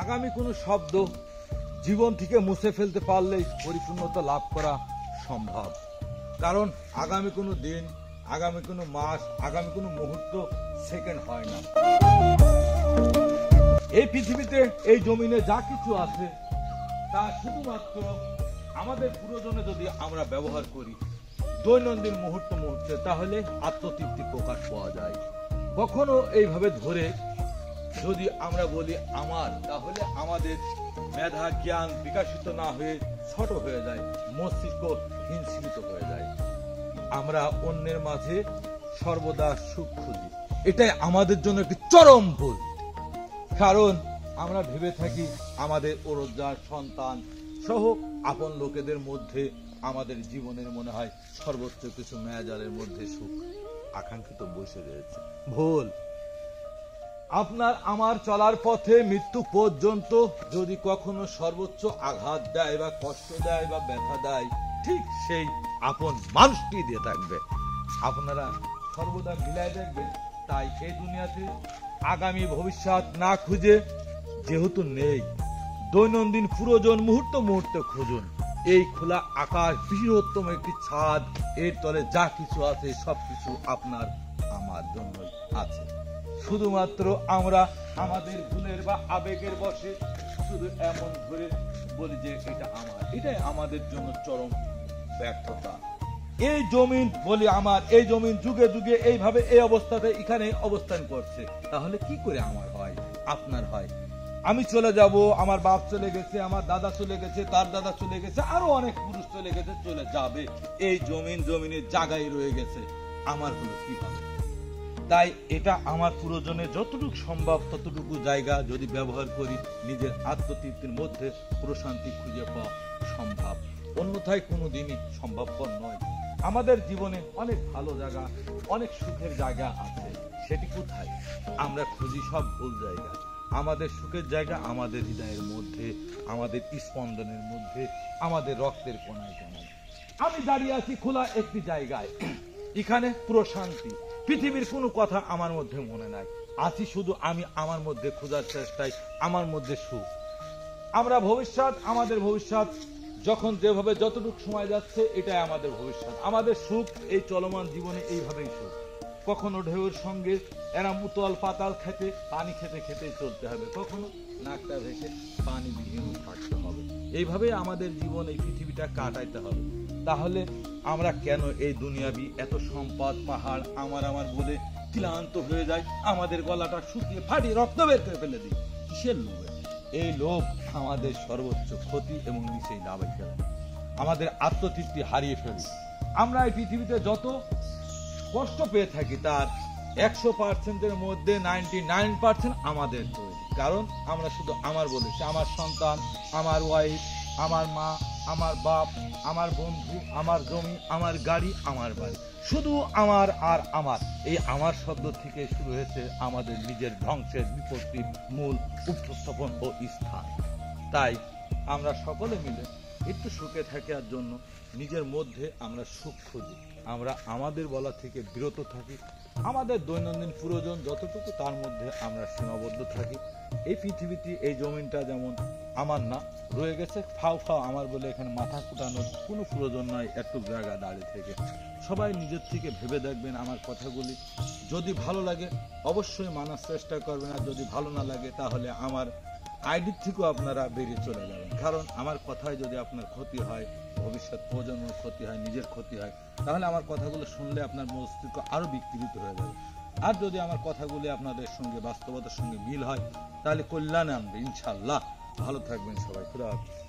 আগামী কোনো শব্দ জীবন থেকে মুছে ফেলতে পারলেই পরিপূর্ণতা লাভ করা সম্ভব। কারণ আগামী কোনো দিন, আগামী কোনো মাস, আগামী কোনো মুহূর্ত সেকেন্ড হয় না। এই পৃথিবীতে, এই জমিনে যা কিছু আছে তা শুধুমাত্র আমাদের প্রয়োজনে যদি আমরা ব্যবহার করি দৈনন্দিন মুহূর্তে, তাহলে আত্মতৃপ্তি প্রকাশ পাওয়া যায়। কখনো এইভাবে ধরে যদি আমরা বলি আমার, তাহলে আমাদের মেধা জ্ঞান বিকশিত না হয়ে ছোট হয়ে যায়, মস্তিষ্ক হিংসিত হয়ে যায়। আমরা অন্যের মাঝে সর্বদা সুখ খুঁজি, এটাই আমাদের জন্য একটি চরম ভুল। কারণ আমরা ভেবে থাকি আমাদের রোজগার, সন্তান সহ আপন লোকেদের মধ্যে আমাদের জীবনের মনে হয় সর্বোচ্চ কিছু মায়াজালের মধ্যে সুখ আকাঙ্ক্ষিত বসে রয়েছে। ভুল। আপনার আমার চলার পথে মৃত্যু পর্যন্ত যদি কখনো সর্বোচ্চ আঘাত দেয় বা কষ্ট দেয় বা ব্যথা দেয়, ঠিক সেই আপন মানুষটি দিয়ে থাকবে। আপনারা সর্বদা মিলাই দেখবেন। তাই এই দুনিয়াতে আগামী ভবিষ্যৎ না খুঁজে, যেহেতু নেই, দৈনন্দিন প্রয়োজন মুহূর্তে খুঁজুন। এই খোলা আকাশ, বৃহত্তম একটি ছাদ, এর তলে যা কিছু আছে সবকিছু আপনার আমার জন্যই আছে। শুধুমাত্র আমরা আমাদের ভুলের বা আবেগের বশে শুধু এমন ধরে বলি যে এটা আমার, এটাই আমাদের জন্য চরম ব্যর্থতা। এই জমিন বলি আমার, এই জমিন যুগে যুগে এইভাবে এই অবস্থাতে এখানে অবস্থান করছে, তাহলে কি করে আমার হয়, আপনার হয়? আমি চলে যাব, আমার বাপ চলে গেছে, আমার দাদা চলে গেছে, তার দাদা চলে গেছে, আরো অনেক পুরুষ চলে গেছে, চলে যাবে। এই জমিনের জায়গায় রয়ে গেছে, আমার হলো কিভাবে? তাই এটা আমার প্রয়োজনে যতটুকু সম্ভব ততটুকু জায়গা যদি ব্যবহার করি, নিজের আত্মতৃপ্তির মধ্যে প্রশান্তি খুঁজে পাওয়া সম্ভব, অন্যথায় কোনোদিনই সম্ভবপর নয়। আমাদের জীবনে অনেক ভালো জায়গা, অনেক সুখের জায়গা আছে, সেটি কোথায়? আমরা খুঁজি সব ভুল জায়গা। আমাদের সুখের জায়গা আমাদের হৃদয়ের মধ্যে, আমাদের স্পন্দনের মধ্যে, আমাদের রক্তের কোনায় কোনায়। আমি দাঁড়িয়ে আছি খোলা একটি জায়গায়, এখানে প্রশান্তি, পৃথিবীর কোনো কথা আমার মধ্যে মনে নাই, আছি শুধু আমি আমার মধ্যে খোঁজার চেষ্টায়, আমার মধ্যে সুখ। আমরা ভবিষ্যৎ, আমাদের ভবিষ্যৎ যখন যেভাবে যতটুকু সময় যাচ্ছে, এটাই আমাদের ভবিষ্যৎ। আমাদের সুখ এই চলমান জীবনে এইভাবেই সুখ। কখনো ঢেউয়ের সঙ্গে এরাম উতল পাতাল খেতে, পানি খেতে খেতে চলতে হবে, কখনো নাকটা ভেসে পানি বিহীন থাকতে হবে। এইভাবে আমাদের জীবন, এই পৃথিবীটা কাটাইতে হবে। তাহলে আমরা কেন এই দুনিয়াবি এত সম্পদ, পাহাড় আমার বলে ক্লান্ত হয়ে যায়, আমাদের গলাটা শুকিয়ে ফাটিয়ে রক্ত বের করে ফেলে দিই? কিসের লোভে? এই লোভ আমাদের সর্বোচ্চ ক্ষতি এবং নিচেই দাবাই ফেলে, আমাদের আত্মতৃপ্তি হারিয়ে ফেলি। আমরা এই পৃথিবীতে যত কষ্ট পেয়ে থাকি তার 100%-এর মধ্যে 99% আমাদের তৈরি। কারণ আমরা শুধু আমার বলেছি, আমার সন্তান, আমার ওয়াইফ, আমার মা, আমার বাপ, আমার বন্ধু, আমার জমি, আমার গাড়ি, আমার বাড়ি, শুধু আমার আর আমার। এই আমার শব্দ থেকে শুরু হয়েছে আমাদের নিজের ধ্বংসের বিপত্তির মূল উপস্থাপন ও স্থান। তাই আমরা সকলে মিলে একটু সুখে থাকার জন্য নিজের মধ্যে আমরা সুখ খুঁজি, আমরা আমাদের বলা থেকে বিরত থাকি, আমাদের দৈনন্দিন প্রয়োজন যতটুকু তার মধ্যে আমরা সীমাবদ্ধ থাকি। এই পৃথিবীতে, এই জমিনটা যেমন আমার না, রয়ে গেছে ফাও আমার বলে, এখানে মাথা কুটানোর কোনো প্রয়োজন নয়। একটু জায়গা দাঁড়িয়ে থেকে সবাই নিজের থেকে ভেবে দেখবেন আমার কথাগুলি। যদি ভালো লাগে অবশ্যই মানার চেষ্টা করবেন, আর যদি ভালো না লাগে তাহলে আমার আইডির থেকেও আপনারা বেরিয়ে চলে যাবেন। কারণ আমার কথায় যদি আপনার ক্ষতি হয়, ভবিষ্যৎ প্রজন্মের ক্ষতি হয়, নিজের ক্ষতি হয়, তাহলে আমার কথাগুলো শুনলে আপনার মস্তিষ্ক আরো বিকৃত হয়ে যাবে। আর যদি আমার কথাগুলি আপনাদের সঙ্গে বাস্তবতার সঙ্গে মিল হয়, তাহলে কল্যাণে আনবে ইনশাল্লাহ। ভালো থাকবেন সবাই। খুদা হাফেজ।